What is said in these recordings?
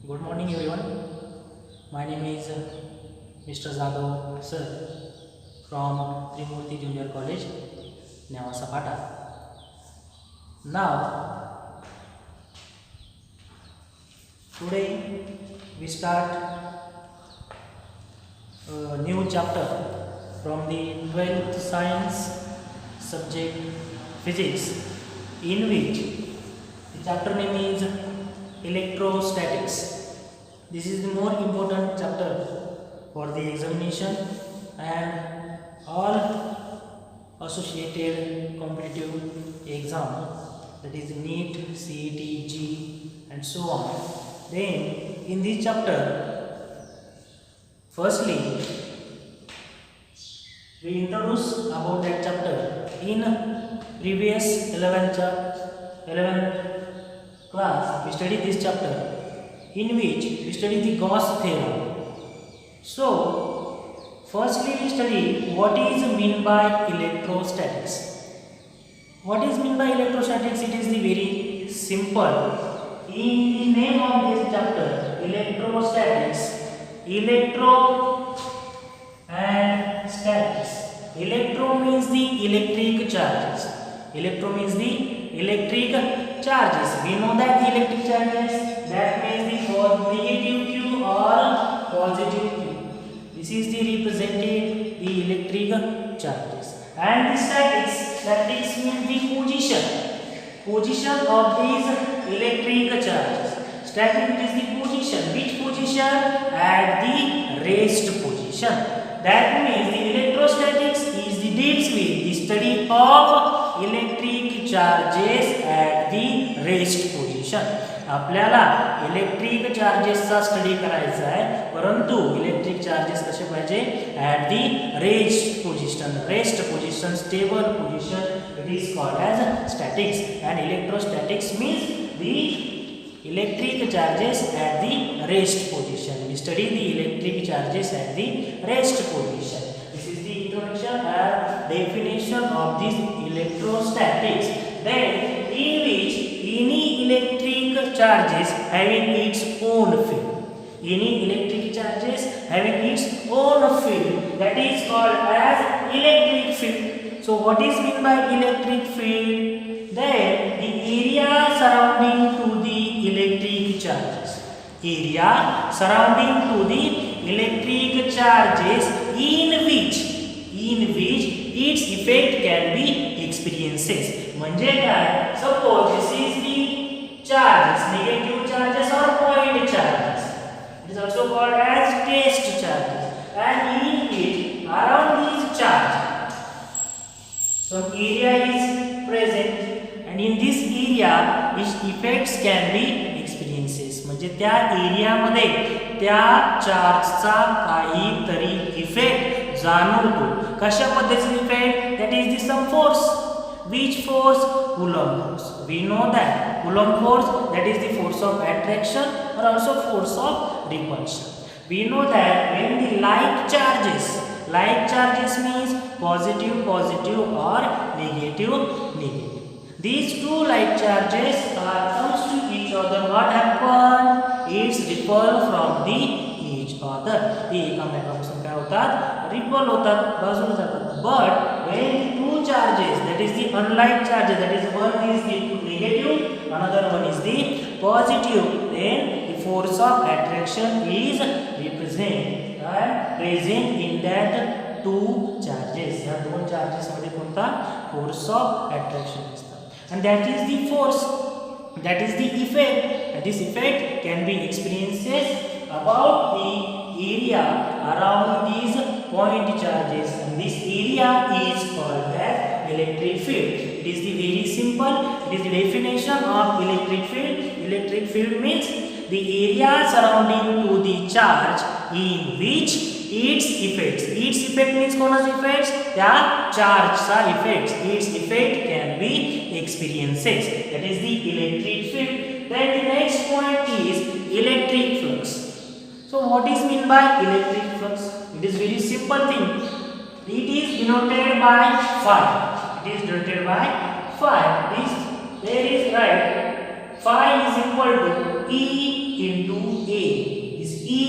Good morning, everyone. My name is Mr. Zadav Sir from Trimurti Junior College, Nevasapata. Now, today we start a new chapter from the 12th science subject physics, in which the chapter name is electrostatics. This is the more important chapter for the examination and all associated competitive exam, that is NEET, CET, G and so on. Then in this chapter, firstly we introduce about that chapter. In previous 11th class we studied this chapter, in which we study the Gauss theorem. So, firstly we study what is meant by electrostatics. What is meant by electrostatics? It is the very simple. In the name of this chapter, electrostatics, electro and statics. Electro means the electric charges. Electro means the electric charges. We know that the electric charges, that means the negative Q or positive Q. This is the represented the electric charges. And the statics means the position of these electric charges. Static is the position. Which position? At the rest position. That means the electrostatics is the deals with the study of electric charges at the rest position. आपल्याला electric चार्जेसचा study करायचा आहे, परंतु electric charges कसे पाहिजे? At the rest position, stable position. It is called as statics. And electrostatics means the electric charges at the rest position. We study the electric charges at the rest position. This is the introduction and definition of this electrostatics. Then, in which any electric charges having its own field. Any electric charges having its own field, that is called as electric field. So, what is meant by electric field? Then the area surrounding to the electric charges. Area surrounding to the electric charges in which its effect can be experiences. म्हणजे काय? Suppose this is the charges, negative charges or point charges. It is also called as test charges. And in which around these charges some area is present. And in this area its effects can be experiences. म्हणजे त्या एरियामध्ये त्या चार्जचा काहीतरी effect जाणवतो. कशा पद्धतीचा effect? That is the some force. which force? Coulomb force. We know that Coulomb force, that is the force of attraction or also force of repulsion. We know that when the like charges means positive or negative. These two like charges comes to each other. What happen? It's repel from the each other. ते एकामेकापासून काय होतात? Ripple होतात, बाजूला जातात. But when the two charges, that is the unlike charges, that is one is the negative, another one is the positive, then the force of attraction is present in that two charges. या दोन charges मध्ये कोणता? Force of attraction असतात. And that is the force, that is the effect, and this effect can be experiences about the area around these point charges, and this area is called as electric field. It is the very simple, it is the definition of electric field. Electric field means the area surrounding to the charge in which its effect means कोणाचे effects? त्या chargeचा effects. Its effect can be experiences. That is the electric field. Then the next point is electric flux. So what is meant by electric flux? It is very simple thing. It is denoted by phi. There is right. Phi is equal to E into A. This E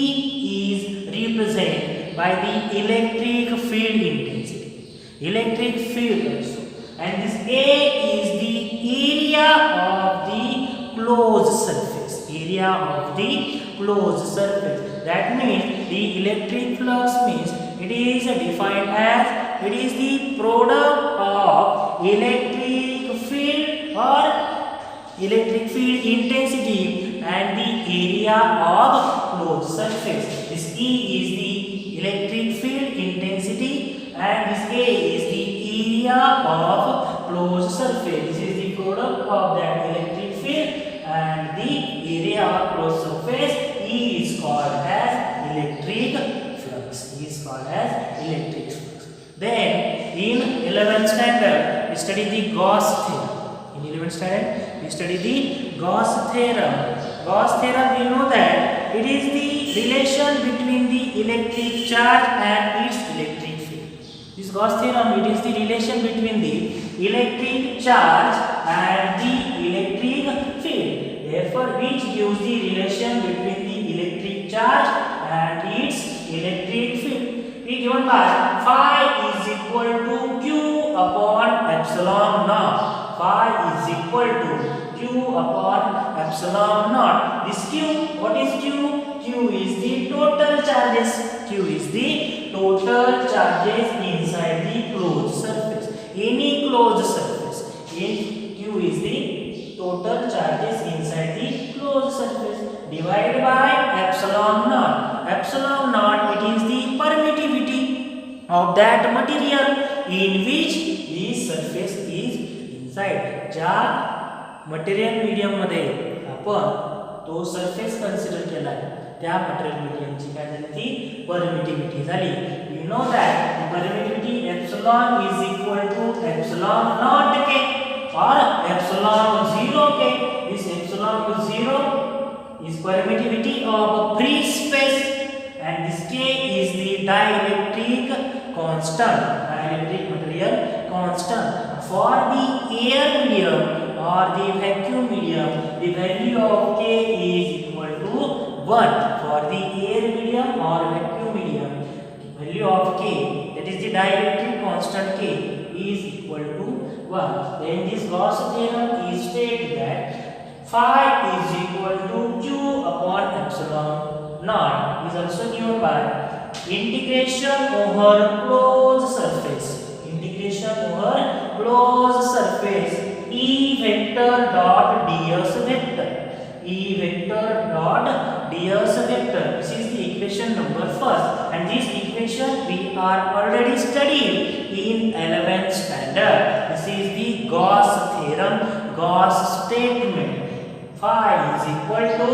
is represented by the electric field intensity. Electric field also. And this A is the area of the closed surface. Area of the closed surface. That means the electric flux means it is defined as it is the product of electric field or electric field intensity and the area of closed surface. This E is the electric field intensity and this A is the area of closed surface. This is the product of that electric field and the area of closed surface. E is called as electric flux. E is called as electric flux. Then in 11th standard we study the Gauss theorem. In 11th standard we study the Gauss theorem. Gauss theorem we know that it is the relation between the electric charge and its electric field. This Gauss theorem it is the relation between the electric charge and the electric field. Therefore which gives the relation between the electric charge and its electric field. We given by phi is equal to Q upon epsilon naught. Phi is equal to Q upon epsilon naught. This Q, what is Q? Q is the total charges. Q is the total charges inside the closed surface. Any closed surface. Q is the total charges inside the closed surface divided by epsilon naught. Epsilon naught it is the permittivity of that material in which this surface is inside. ज्या material medium मध्ये आपण तो surface consider केला त्या material मीडियमची काय झाली ती permittivity झाली. We know that permittivity epsilon is equal to epsilon naught K or epsilon 0 k. This epsilon 0 is permittivity of a free space and this k is the dielectric constant, dielectric material constant. For the air medium or the vacuum medium, the value of k is equal to 1. For the air medium or vacuum medium, value of k, that is the dielectric constant k, is equal to 1. Then this Gauss theorem is stated that phi is equal to Q upon epsilon naught is also given by integration over closed surface. Integration over closed surface E vector dot ds vector. E vector dot ds vector. This is the equation number first, and this equation we are already studied in 11th standard. This is the Gauss theorem, Gauss statement. Phi is equal to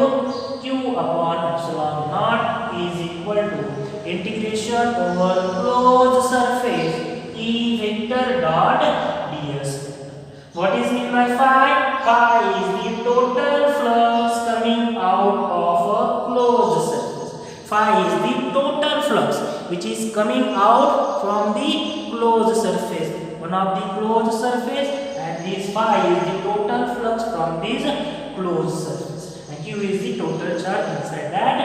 Q upon epsilon naught is equal to integration over closed surface E vector dot ds. What is meant by phi? Phi is the total flux coming out of a closed surface. Phi is the total flux which is coming out from the closed surface. One of the closed surface, and this phi is the total flux from this closed surface. And Q is the total charge inside that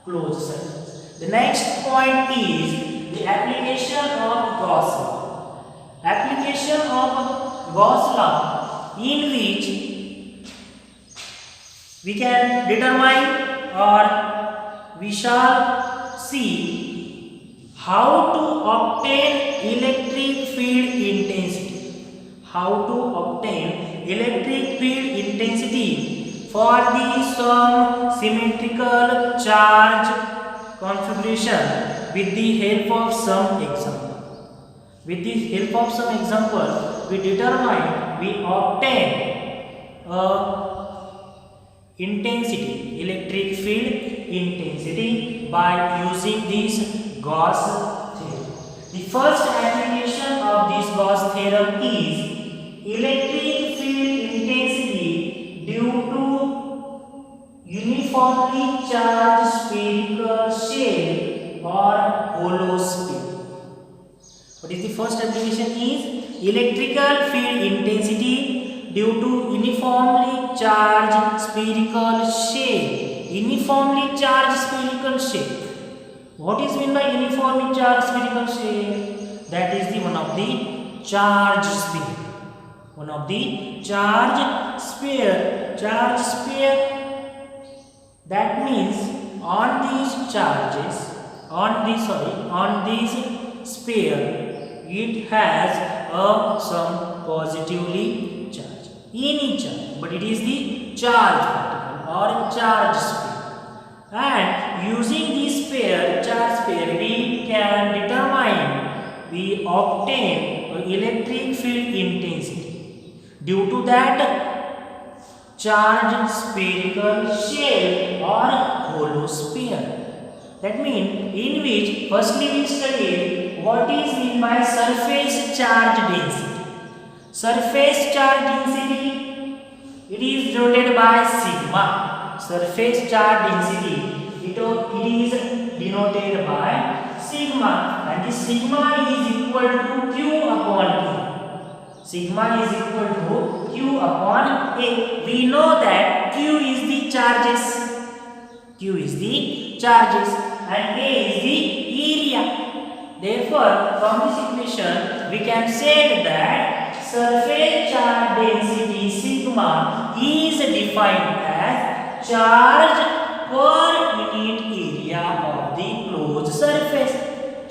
closed surface. The next point is the application of Gauss law. Application of Gauss law, in which we can determine or we shall see how to obtain electric field intensity. How to obtain electric field intensity for the some symmetrical charge configuration with the help of some example. With the help of some example, we determine, we obtain intensity, electric field intensity by using this Gauss theorem. The first application of this Gauss theorem is electric field intensity due to uniformly charged spherical shell or hollow sphere. What is the first application is electrical field intensity due to uniformly charged spherical shell. Uniformly charged spherical shell. What is meant by uniformly charged spherical shell? That is the one of the charged sphere. One of the charged sphere. Charged sphere. That means on these charges, on these sphere, it has some positively charge. Any charge, but it is the charge particle or charge sphere. And using this charge sphere, we can determine, we obtain electric field intensity due to that charged spherical shell or hollow sphere. That means in which firstly we studied what is meant by surface charge density. Surface charge density, it is denoted by sigma. Surface charge density, it is denoted by sigma, and this sigma is equal to Q upon A. Sigma is equal to Q upon A. We know that Q is the charges. Q is the charges and A is the area. Therefore, from this equation, we can say that surface charge density sigma is defined as charge per unit area of the closed surface.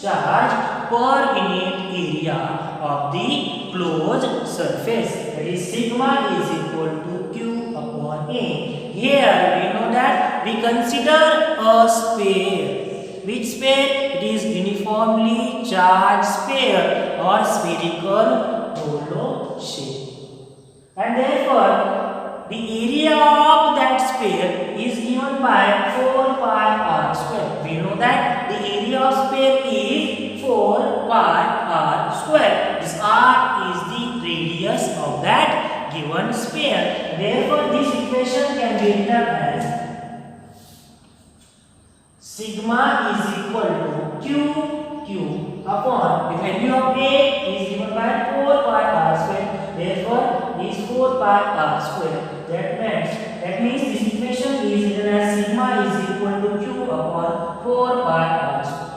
Charge per unit area of the closed surface. That is sigma is equal to Q upon A. Here we know that we consider a sphere. Which sphere? It is uniformly charged sphere or spherical hollow shape. And therefore, the area of that sphere is given by 4 pi r square. We know that the area of sphere is 4 pi r square. This r is the radius of that given sphere. Therefore, this equation can be written as sigma is equal to Q upon the value of A is given by 4 pi r square. Therefore, is 4 pi r square. That means this equation is written as sigma is equal to Q upon 4 pi r square.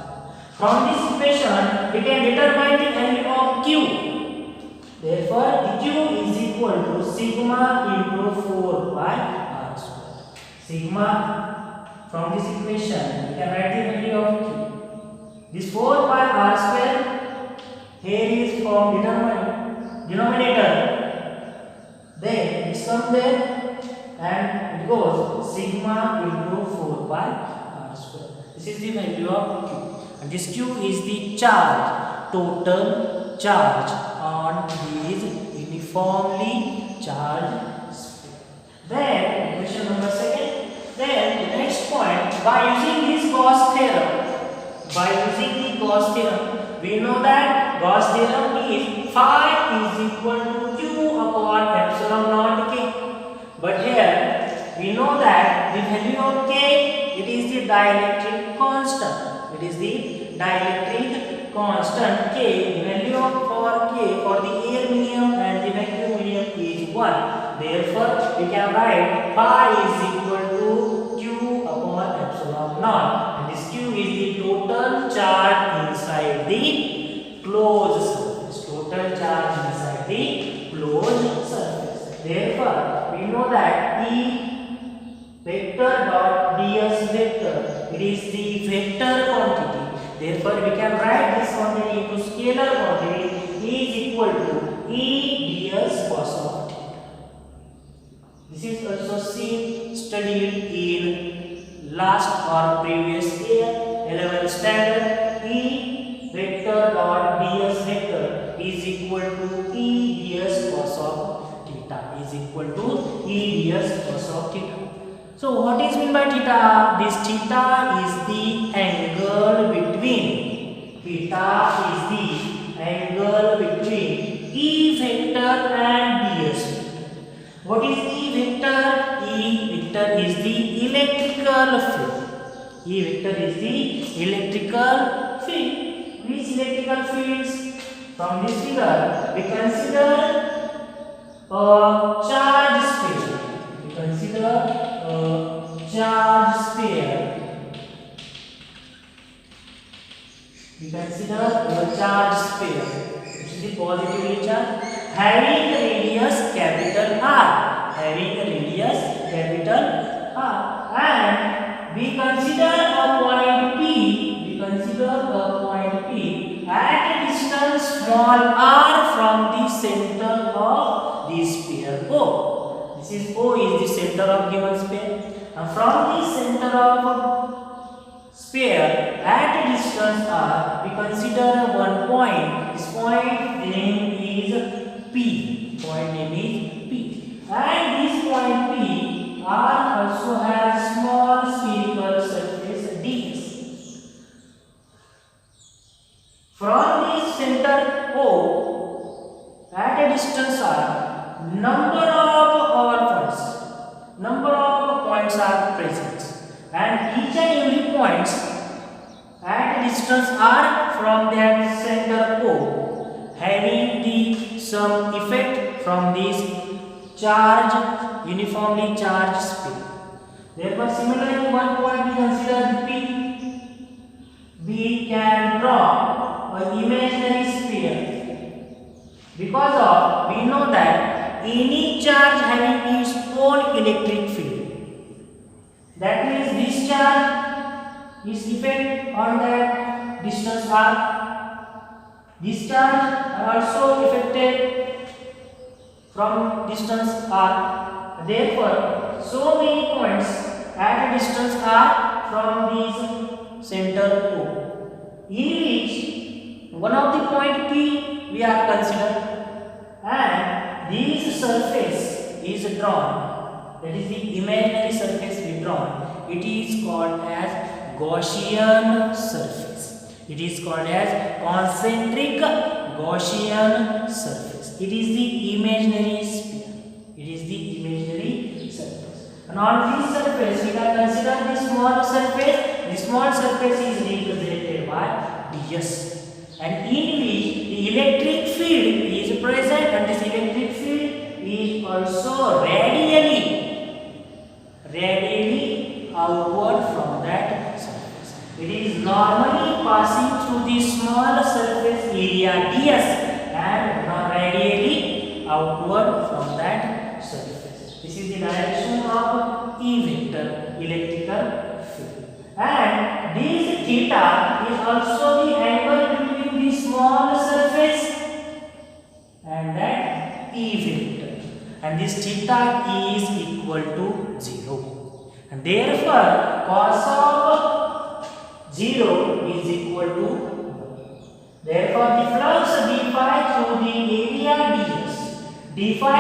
From this equation, we can determine the value of Q. Therefore, the Q is equal to sigma into 4 pi r square. Sigma, from this equation, we can write the value of Q. This 4 pi r square here is from denominator. Then it comes there and it goes sigma into 4 pi r square. This is the value of Q. And this Q is the charge, total charge on these uniformly charged sphere. Then question number 2. Then the next point, by using this Gauss theorem, we know that Gauss theorem is phi is equal to Q upon epsilon naught k. But here we know that the value of k, it is the dielectric constant. It is the dielectric constant k. The value of for the air medium and the vacuum medium is 1. Therefore, we can write phi is equal to Q upon epsilon naught. And this Q is the total charge inside the closed surface. Total charge inside the closed surface. Therefore, we know that E vector dot ds vector, it is the vector quantity. Therefore, we can write this quantity into scalar quantity is equal to E ds cos of theta. This is also studied in last or previous year 11th standard. E vector dot ds vector is equal to E ds cos of theta is equal to E ds cos of theta. So what is meant by theta? This theta is the angle between E vector and ds. What is E vector? E vector is the electrical field. E vector is the electrical field. Which electrical fields? From this figure, we consider a charge sphere. We consider a charge sphere. We consider a charge sphere, which is the positively charged, having a radius capital R. Having a radius capital R. And we consider a point P. We consider a point P at a distance small r from the center of the sphere O. This is O is the center of given sphere. And from the center of sphere at a distance r, we consider one point. This point name is P. Point name is P. And this point P R also has small spherical surface ds. From this center O at a distance r, number of points are present, and each and every points at a distance r from that center O having the some effect from this uniformly charged sphere. Therefore, similarly, one point we consider P. We can draw an imaginary sphere because of we know that any charge having its own electric field. That means this charge is effect on that distance r. This charge also affected from distance r. Therefore, so many points at a distance r from this center O, in which one of the point P we are considered, and this surface is drawn. That is the imaginary surface we drawn. It is called as Gaussian surface. It is called as concentric Gaussian surface. It is the imaginary sphere. It is the imaginary surface. And on this surface we can consider the small surface. The small surface is represented by ds, and in which the electric field is present, and this electric field is also radially outward from that surface. It is normally passing through the small surface area ds and radially outward from that surface. This is the direction of E vector electrical field. And this theta is also the angle between the small surface and that E vector. And this theta is equal to 0. And therefore, cos of 0 is equal to 1. Therefore, the flux d phi through the area ds. D phi,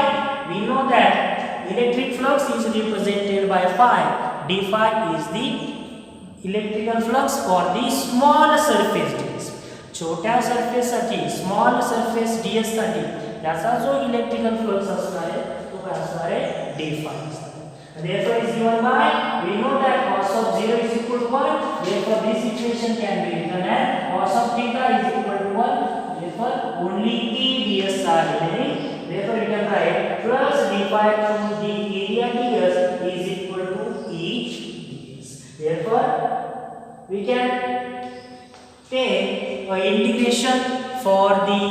we know that electric flux is represented by phi. D phi is the electrical flux for the small surface ds. छोट्या surface साठी small surface ds साठी त्याचा जो electrical flux असणार आहे तो काय असणार आहे d phi. Therefore, is given by, we know that cos of 0 is equal to 1. Therefore, this equation can be written as cos of theta is equal to 1. Therefore, only E ds are remaining. Therefore, we can write plus d phi through the area ds is equal to E ds. Therefore, we can take an integration for the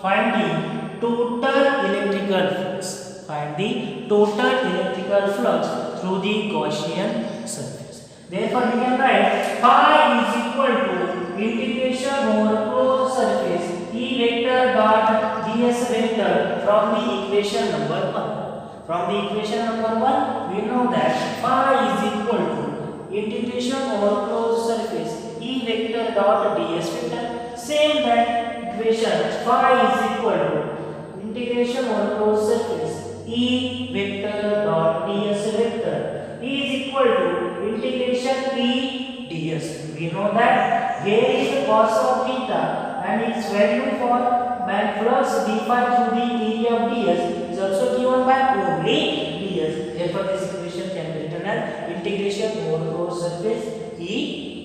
finding total electrical flux. Find the total electrical flux through the Gaussian surface. Therefore, we can write phi is equal to integration over closed surface E vector dot ds vector from the equation number 1. From the equation number 1, we know that phi is equal to integration over closed surface E vector dot ds vector. Same that equation phi is equal to integration over closed surface E vector dot ds vector is equal to integration E ds. We know that here is the cos of theta and its value for flux d phi through the area of ds is also given by only ds. Therefore, this equation can be written as integration over closed surface E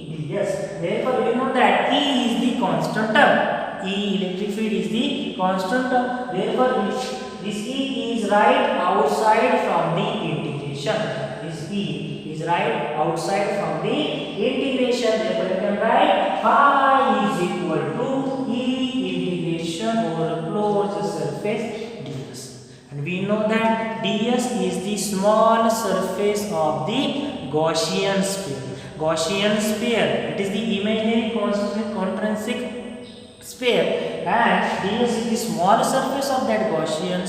ds. Therefore, we know that E is the constant term. E electric field is the constant term. Therefore, this E is right outside from the integration. integration. This E is right outside from the integration. Therefore, you can write phi is equal to E integration over closed surface ds. And we know that ds is the small surface of the Gaussian sphere. Gaussian sphere, it is the imaginary concentric sphere, and ds is the small surface of that Gaussian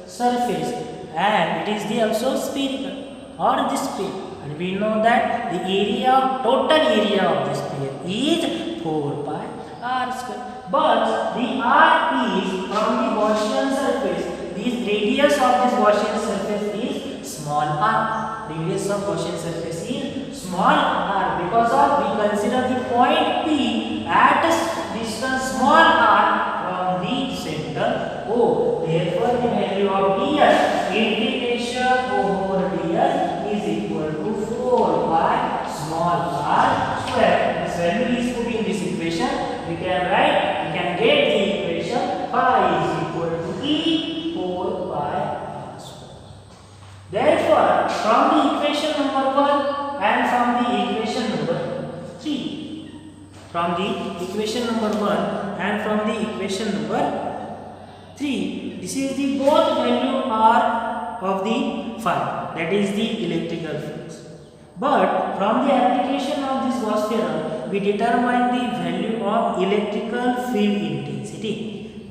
surface, and it is the also spherical or the sphere. And we know that the area, total area of the sphere is 4 pi r square. But the r is from the Gaussian surface. This radius of this Gaussian surface is small r. Radius of Gaussian surface is small r, because of we consider the point P at distance small r from the center O. Therefore, the value of ds integration over ds is equal to 4 pi small r square. This value is put in this equation. We can get the equation phi is equal to E 4 pi r square. Therefore, from the equation number 1 and from the equation number 3, from the equation number 1 and from the equation number 3, this is the both value are of the phi, that is the electrical flux. But from the application of this Gauss theorem, we determine the value of electrical field intensity.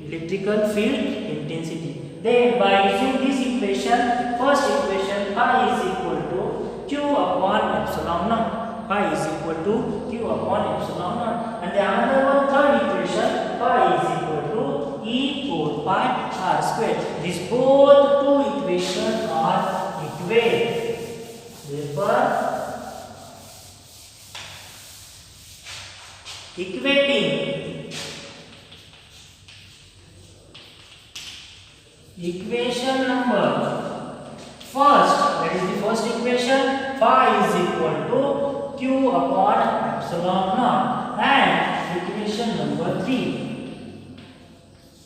Electrical field intensity. Then by using this equation, first equation, phi is equal to Q upon epsilon naught. Phi is equal to Q upon epsilon naught. And the another one, third equation, phi is equal to E 4 pi r square. These both two equations are equate. Therefore, equating equation number first, that is the first equation, phi is equal to Q upon epsilon naught, and equation number 3.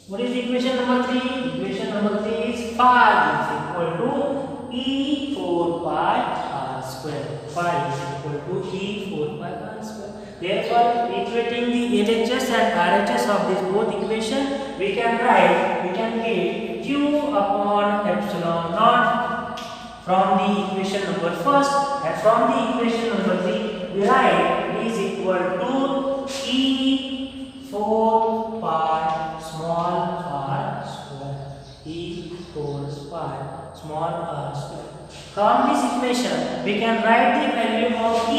What is equation number 3? Equation number 3 is phi is equal to E 4 pi r square. Phi is equal to E 4 pi r square. Therefore, equating the LHS and RHS of this both equation, we can get Q upon epsilon naught from the equation number first, and from the equation number 3, we write it is equal to E 4 pi small r square. E 4 pi small r square. From this equation, we can write the value of E,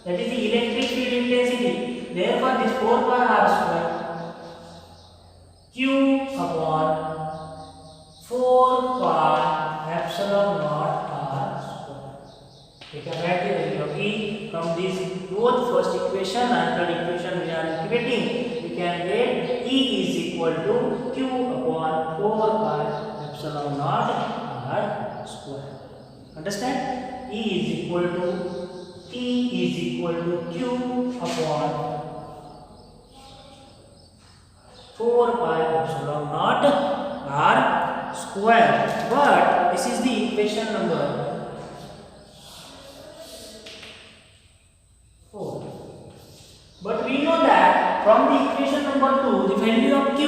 that is the electric field intensity. Therefore, this 4 pi r square Q upon 4 pi epsilon naught r square. We can write the value of E from this both first equation and third equation we are equating. We can get E is equal to Q upon 4 pi epsilon naught r square. Understand? E is equal to Q upon 4 pi epsilon naught r square. But this is the equation number 4. But we know that from the equation number 2, the value of Q,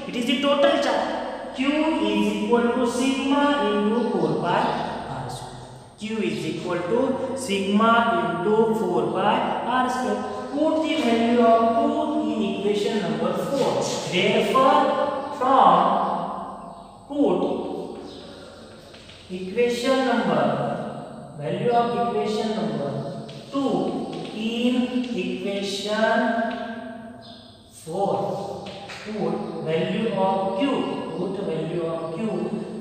it is the total charge. Q is equal to sigma into 4 pi r square. Q is equal to sigma into 4 pi r square. Put the value of 2 in equation number 4. Therefore, from put equation number, value of equation number 2 in equation 4. Put value of Q. Put value of Q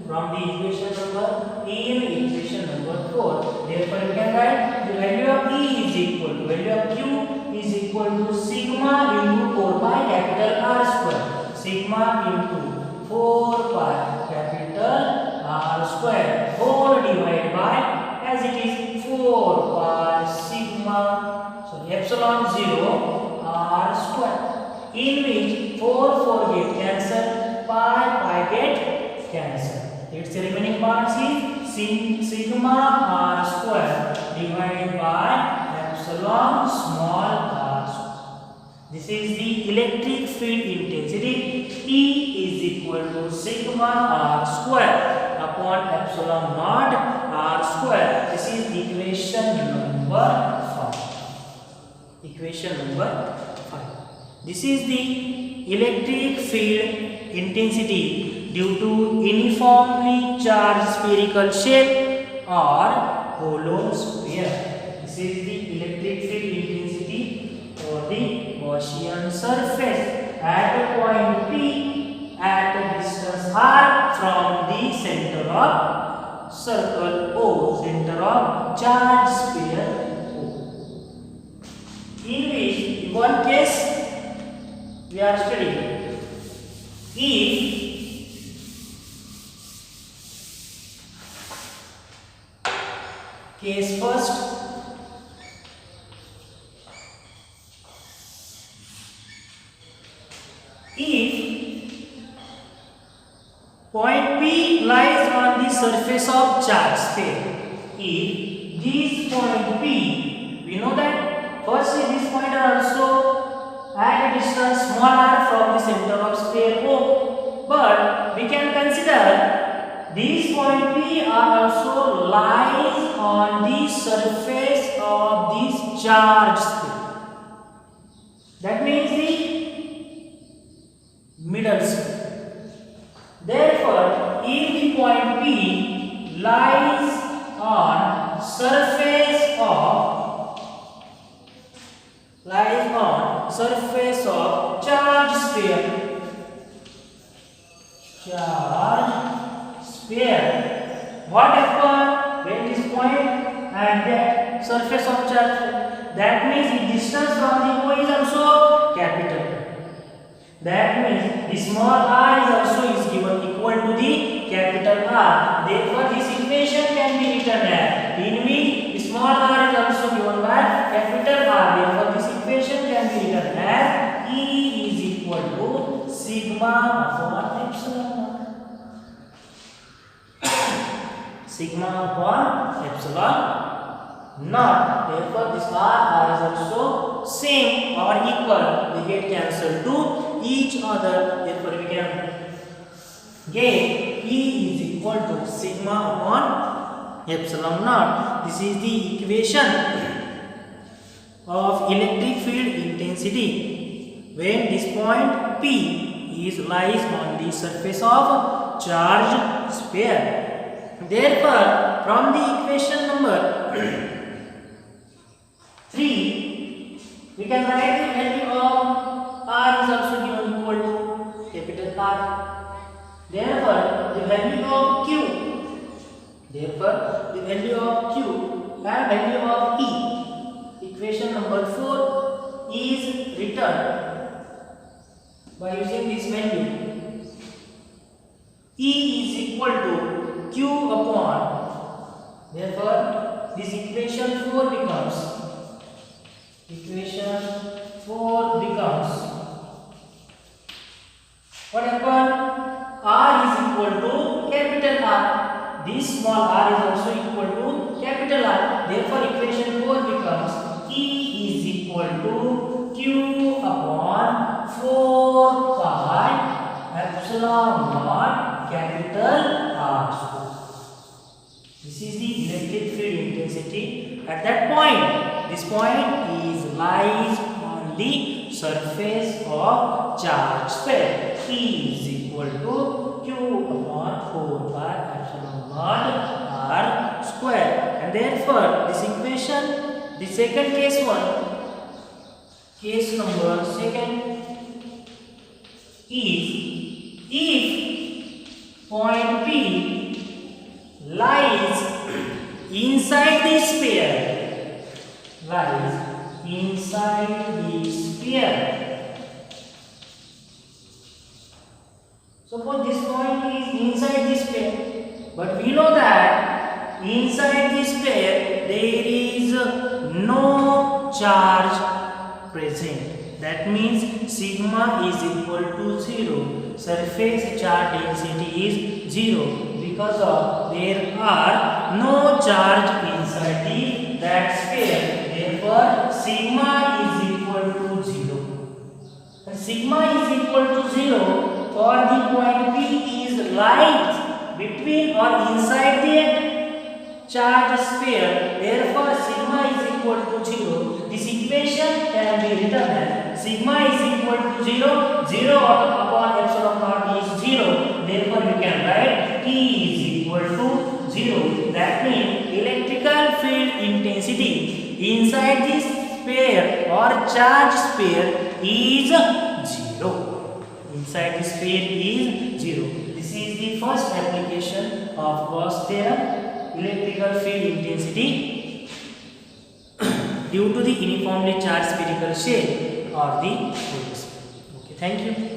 from the equation number in equation number 4. Therefore, you can write the value of E is equal to value of Q is equal to sigma into 4 pi capital R square. Sigma into 4 pi capital R square whole divided by, as it is, 4 pi sigma epsilon 0 R square, in which 4 get cancelled, pi get cancelled. Its remaining part is sigma r square divided by epsilon small r square. This is the electric field intensity. E is equal to sigma r square upon epsilon naught r square. This is equation number 5. Equation number 5. This is the electric field intensity due to uniformly charged spherical shape or hollow sphere. This is the electric field intensity for the Gaussian surface at a point P at a distance r from the center of circle O, center of charged sphere O. In which one case we are studying, if case first, if point P lies on the surface of charged sphere, if this point P, we know that firstly this point are also at a distance small r from the center of sphere O, but we can consider these point P are also lies on the surface of this charged sphere. That means the middle sphere. Therefore, if the point P lies on surface of charged sphere, what happens when this point and that surface of charge? That means the distance from the O is also capital. That means the small r is also given equal to the capital R. Therefore, this equation can be written as, in which the small r is also given by capital R. Therefore, this equation can be written as E is equal to sigma upon epsilon naught. Sigma upon epsilon naught. Therefore, this r is also same or equal. They get cancelled to each other. Therefore, we can get E is equal to sigma upon epsilon naught. This is the equation of electric field intensity when this point P lies on the surface of charged sphere. Therefore, from the equation number 3, we can write the value of r is also given equal to capital R. Therefore, the value of Q and value of E, equation number 4 is written by using this value. E is equal to Q upon, therefore this equation 4 becomes what happened? R is equal to capital R. This small r is also equal to capital R. Therefore, equation 4 becomes E is equal to Q upon 4 pi epsilon naught capital R square. This is the electric field intensity at that point. This point lies on the surface of charged sphere. E is equal to Q upon 4 pi epsilon naught R square. And therefore, this equation, the second case number 2 is, if point P lies inside the sphere, suppose this point is inside this sphere, but we know that inside this sphere there is no charge present. That means sigma is equal to 0. Surface charge density is 0 because of there are no charge inside that sphere. Therefore, sigma is equal to 0. And sigma is equal to 0 for the point P is lies between or inside the charge sphere. Therefore, sigma is equal to 0. This equation can be written as sigma is equal to 0. 0 upon epsilon naught is 0. Therefore, you can write P is equal to 0. That means electrical field intensity inside this sphere or charge sphere is 0. Inside the sphere is 0. This is the first application of Gauss theorem. Electrical field intensity due to the uniformly charged spherical shell or the holes. Okay, thank you.